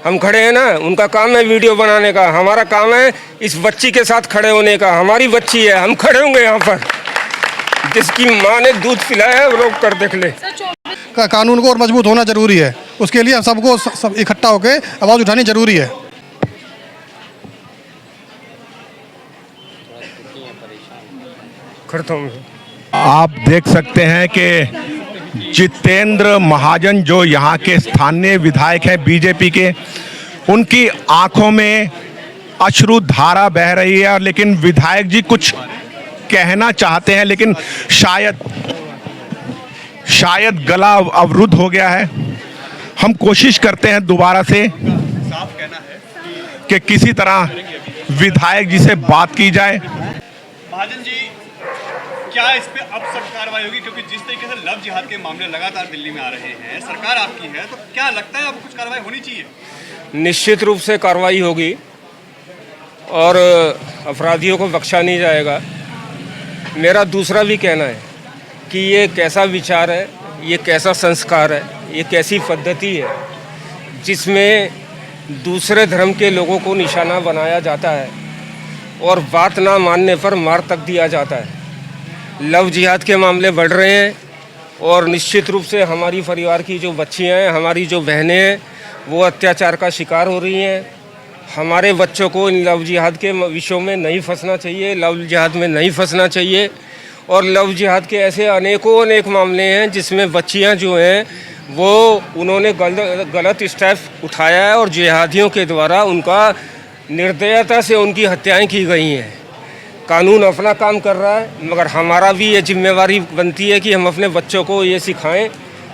हम खड़े हैं ना, उनका काम है वीडियो बनाने का, हमारा काम है इस बच्ची के साथ खड़े होने का। हमारी बच्ची है, हम खड़े होंगे यहाँ पर। जिसकी माँ ने दूध पिलाया है वो लोग कर देख ले। कानून को और मजबूत होना जरूरी है, उसके लिए सबको सब इकट्ठा होकर आवाज़ उठानी जरूरी है। आप देख सकते हैं कि जितेंद्र महाजन जो यहाँ के स्थानीय विधायक हैं बीजेपी के, उनकी आंखों में अश्रु धारा बह रही है। लेकिन विधायक जी कुछ कहना चाहते हैं, लेकिन शायद गला अवरुद्ध हो गया है। हम कोशिश करते हैं दोबारा से साफ कहना है कि किसी तरह विधायक जी से बात की जाए। महाजन जी, क्या इस पे अब सख्त कार्रवाई होगी? क्योंकि जिस तरीके से लव जिहाद के मामले लगातार दिल्ली में आ रहे हैं, सरकार आपकी है, तो क्या लगता है अब कुछ कार्रवाई होनी चाहिए? निश्चित रूप से कार्रवाई होगी और अपराधियों को बख्शा नहीं जाएगा। मेरा दूसरा भी कहना है कि ये कैसा विचार है, ये कैसा संस्कार है, ये कैसी पद्धति है जिसमें दूसरे धर्म के लोगों को निशाना बनाया जाता है और बात ना मानने पर मार तक दिया जाता है। लव जिहाद के मामले बढ़ रहे हैं और निश्चित रूप से हमारी परिवार की जो बच्चियां हैं, हमारी जो बहनें हैं, वो अत्याचार का शिकार हो रही हैं। हमारे बच्चों को इन लव जिहाद के विषयों में नहीं फंसना चाहिए, लव जिहाद में नहीं फंसना चाहिए। और लव जिहाद के ऐसे अनेक मामले हैं जिसमें बच्चियां जो हैं वो उन्होंने गलत स्टेप उठाया है और जिहादियों के द्वारा उनका निर्दयता से उनकी हत्याएं की गई हैं। कानून अपना काम कर रहा है, मगर हमारा भी ये जिम्मेवारी बनती है कि हम अपने बच्चों को ये सिखाएं,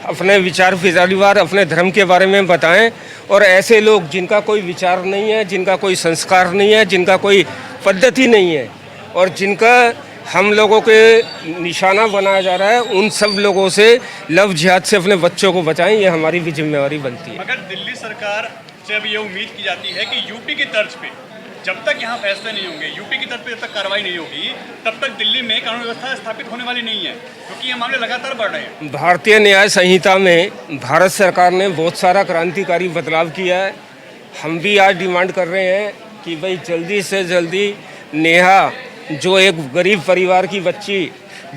अपने विचार परिवार अपने धर्म के बारे में बताएं। और ऐसे लोग जिनका कोई विचार नहीं है, जिनका कोई संस्कार नहीं है, जिनका कोई पद्धति नहीं है और जिनका हम लोगों के निशाना बनाया जा रहा है, उन सब लोगों से लव जिहाद से अपने बच्चों को बचाएं, ये हमारी भी जिम्मेवारी बनती है। मगर दिल्ली सरकार से अब ये उम्मीद की जाती है कि यूपी की तर्ज पे जब तक यहाँ फैसले नहीं होंगे, यूपी की तरफ जब तक कार्रवाई नहीं होगी, तब तक दिल्ली में कानून व्यवस्था स्थापित होने वाली नहीं है, क्योंकि ये मामले लगातार बढ़ रहे हैं। भारतीय न्याय संहिता में भारत सरकार ने बहुत सारा क्रांतिकारी बदलाव किया है। हम भी आज डिमांड कर रहे हैं कि भाई जल्दी से जल्दी नेहा, जो एक गरीब परिवार की बच्ची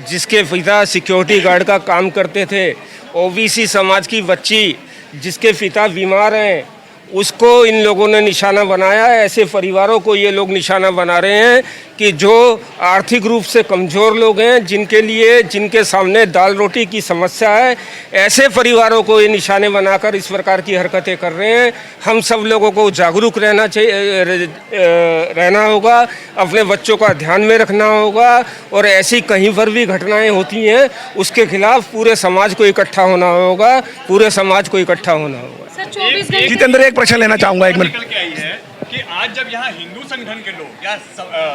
जिसके पिता सिक्योरिटी गार्ड का काम करते थे, ओबीसी समाज की बच्ची जिसके पिता बीमार हैं, उसको इन लोगों ने निशाना बनाया है। ऐसे परिवारों को ये लोग निशाना बना रहे हैं कि जो आर्थिक रूप से कमज़ोर लोग हैं, जिनके सामने दाल रोटी की समस्या है, ऐसे परिवारों को ये निशाने बनाकर इस प्रकार की हरकतें कर रहे हैं। हम सब लोगों को जागरूक रहना होगा, अपने बच्चों का ध्यान में रखना होगा और ऐसी कहीं पर भी घटनाएं होती हैं उसके खिलाफ पूरे समाज को इकट्ठा होना होगा, पूरे समाज को इकट्ठा होना होगा। जितेंद्र, एक प्रश्न लेना चाहूँगा, एक मिनट। निकल के आई है कि आज जब यहाँ हिंदू संगठन के लोग या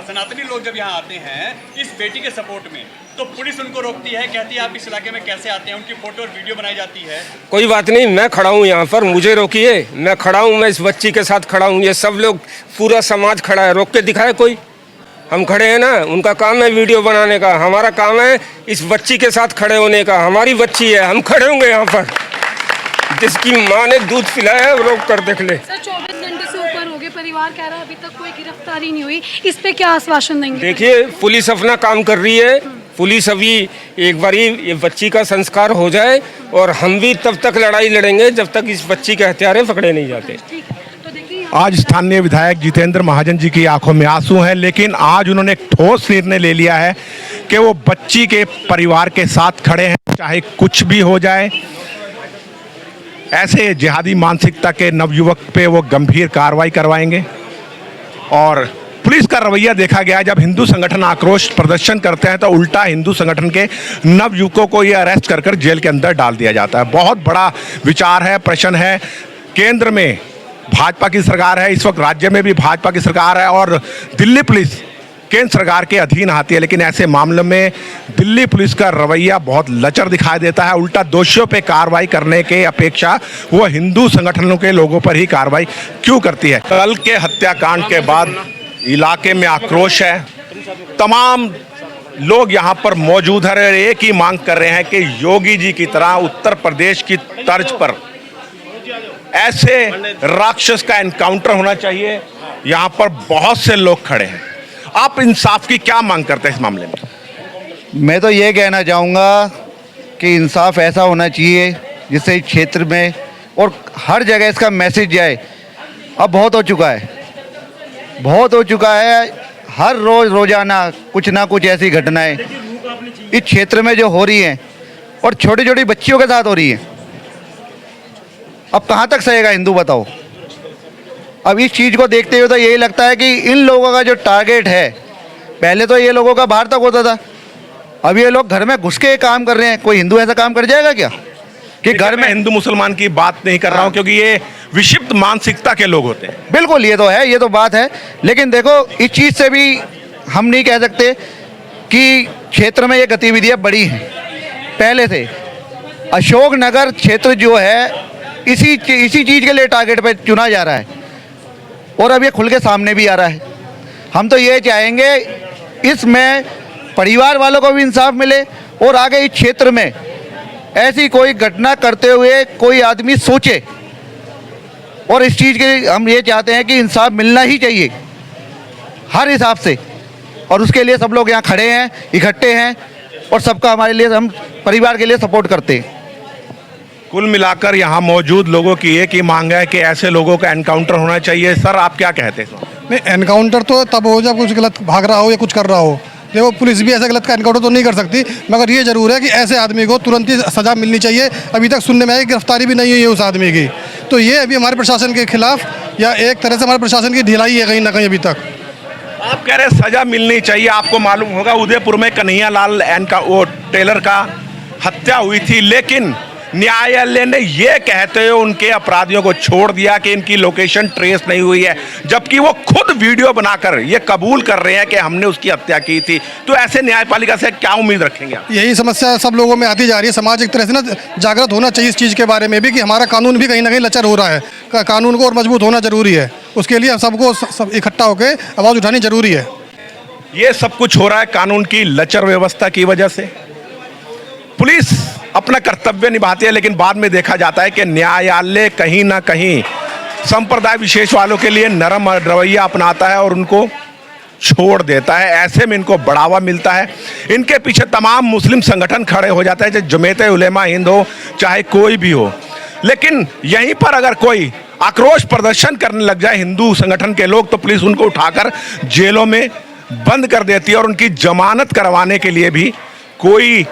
सनातनी लोग जब यहाँ आते हैं इस बेटी के सपोर्ट में, तो पुलिस उनको रोकती है, कहती है आप इस इलाके में कैसे आते हैं, उनकी फोटो और वीडियो बनाई जाती है। कोई बात नहीं, मैं खड़ा हूँ यहाँ पर, मुझे रोकिए, मैं खड़ा हूँ, मैं इस बच्ची के साथ खड़ा हूँ, ये सब लोग पूरा समाज खड़ा है, रोक के दिखाए कोई? हम खड़े हैं ना, उनका काम है वीडियो बनाने का, हमारा काम है इस बच्ची के साथ खड़े होने का। हमारी बच्ची है, हम खड़े होंगे यहाँ पर। जिसकी माँ ने दूध पिलाया है वो लोग कर देख ले। सर, 24 घंटे से ऊपर हो गए, परिवार कह रहा है अभी तक कोई गिरफ्तारी नहीं हुई, इस पे क्या आश्वासन देंगे? देखिए, पुलिस अपना काम कर रही है। पुलिस अभी एक बारी ये बच्ची का संस्कार हो जाए और हम भी तब तक लड़ाई लड़ेंगे जब तक इस बच्ची के हत्यारे पकड़े नहीं जाते। आज स्थानीय विधायक जितेंद्र महाजन जी की आंखों में आंसू हैं, लेकिन आज उन्होंने एक ठोस निर्णय ले लिया है कि वो बच्ची के परिवार के साथ खड़े हैं, चाहे कुछ भी हो जाए। ऐसे जिहादी मानसिकता के नवयुवक पे वो गंभीर कार्रवाई करवाएंगे। और पुलिस का रवैया देखा गया, जब हिंदू संगठन आक्रोश प्रदर्शन करते हैं तो उल्टा हिंदू संगठन के नवयुवकों को ये अरेस्ट कर जेल के अंदर डाल दिया जाता है। बहुत बड़ा विचार है, प्रश्न है। केंद्र में भाजपा की सरकार है, इस वक्त राज्य में भी भाजपा की सरकार है और दिल्ली पुलिस केंद्र सरकार के अधीन आती है, लेकिन ऐसे मामलों में दिल्ली पुलिस का रवैया बहुत लचर दिखाई देता है। उल्टा दोषियों पे कार्रवाई करने के अपेक्षा वो हिंदू संगठनों के लोगों पर ही कार्रवाई क्यों करती है। कल के हत्याकांड के बाद इलाके में आक्रोश है, तमाम लोग यहाँ पर मौजूद हैं, एक ही मांग कर रहे हैं कि योगी जी की तरह उत्तर प्रदेश की तर्ज पर ऐसे राक्षस का एनकाउंटर होना चाहिए। यहाँ पर बहुत से लोग खड़े हैं। आप इंसाफ की क्या मांग करते हैं इस मामले में? मैं तो ये कहना चाहूँगा कि इंसाफ ऐसा होना चाहिए जिससे इस क्षेत्र में और हर जगह इसका मैसेज जाए। अब बहुत हो चुका है, बहुत हो चुका है। हर रोज़ाना कुछ ना कुछ ऐसी घटनाएं इस क्षेत्र में जो हो रही हैं और छोटी छोटी बच्चियों के साथ हो रही हैं। अब कहाँ तक सहेगा हिंदू, बताओ। अब इस चीज़ को देखते हुए तो यही लगता है कि इन लोगों का जो टारगेट है, पहले तो ये लोगों का बाहर तक होता था, अब ये लोग घर में घुस के काम कर रहे हैं। कोई हिंदू ऐसा काम कर जाएगा क्या कि घर में? हिंदू मुसलमान की बात नहीं कर रहा हूँ, क्योंकि ये विक्षिप्त मानसिकता के लोग होते हैं। बिल्कुल, ये तो है, ये तो बात है। लेकिन देखो, इस चीज़ से भी हम नहीं कह सकते कि क्षेत्र में ये गतिविधियाँ बढ़ी हैं। पहले से अशोकनगर क्षेत्र जो है इसी चीज़ के लिए टारगेट पे चुना जा रहा है और अब ये खुल के सामने भी आ रहा है। हम तो ये चाहेंगे इसमें परिवार वालों को भी इंसाफ मिले और आगे इस क्षेत्र में ऐसी कोई घटना करते हुए कोई आदमी सोचे। और इस चीज़ के हम ये चाहते हैं कि इंसाफ मिलना ही चाहिए हर हिसाब से, और उसके लिए सब लोग यहाँ खड़े हैं, इकट्ठे हैं और सबका हमारे लिए, हम परिवार के लिए सपोर्ट करते हैं। कुल मिलाकर यहाँ मौजूद लोगों की एक ही मांग है कि ऐसे लोगों का एनकाउंटर होना चाहिए। सर, आप क्या कहते हैं? नहीं, एनकाउंटर तो तब हो जब कुछ गलत भाग रहा हो या कुछ कर रहा हो। देखो, पुलिस भी ऐसा गलत का एनकाउंटर तो नहीं कर सकती, मगर ये जरूर है कि ऐसे आदमी को तुरंत ही सज़ा मिलनी चाहिए। अभी तक सुनने में आई गिरफ्तारी भी नहीं हुई है उस आदमी की, तो ये अभी हमारे प्रशासन के खिलाफ या एक तरह से हमारे प्रशासन की ढिलाई है कहीं ना कहीं अभी तक। आप कह रहे हैं सजा मिलनी चाहिए। आपको मालूम होगा उदयपुर में कन्हैया लाल वो टेलर का हत्या हुई थी, लेकिन न्यायालय ने ये कहते हुए उनके अपराधियों को छोड़ दिया कि इनकी लोकेशन ट्रेस नहीं हुई है, जबकि वो खुद वीडियो बनाकर ये कबूल कर रहे हैं कि हमने उसकी हत्या की थी। तो ऐसे न्यायपालिका से क्या उम्मीद रखेंगे आप? यही समस्या सब लोगों में आती जा रही है। समाज एक तरह से ना जागृत होना चाहिए इस चीज़ के बारे में भी कि हमारा कानून भी कहीं ना कहीं लचर हो रहा है। कानून को और मजबूत होना जरूरी है, उसके लिए हम सबको सब इकट्ठा होकर आवाज़ उठानी जरूरी है। ये सब कुछ हो रहा है कानून की लचर व्यवस्था की वजह से। पुलिस अपना कर्तव्य निभाती है, लेकिन बाद में देखा जाता है कि न्यायालय कहीं ना कहीं संप्रदाय विशेष वालों के लिए नरम रवैया अपनाता है और उनको छोड़ देता है। ऐसे में इनको बढ़ावा मिलता है। इनके पीछे तमाम मुस्लिम संगठन खड़े हो जाते हैं, चाहे जमीयत उलेमा हिंद हो, चाहे कोई भी हो। लेकिन यहीं पर अगर कोई आक्रोश प्रदर्शन करने लग जाए हिंदू संगठन के लोग, तो पुलिस उनको उठाकर जेलों में बंद कर देती है और उनकी जमानत करवाने के लिए भी कोई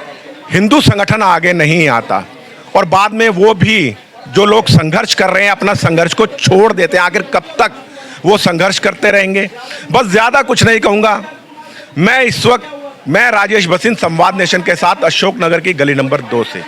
हिंदू संगठन आगे नहीं आता। और बाद में वो भी जो लोग संघर्ष कर रहे हैं अपना संघर्ष को छोड़ देते हैं। आखिर कब तक वो संघर्ष करते रहेंगे? बस ज़्यादा कुछ नहीं कहूँगा। मैं इस वक्त राजेश बसिन, संवाद नेशन के साथ, अशोकनगर की गली नंबर 2 से।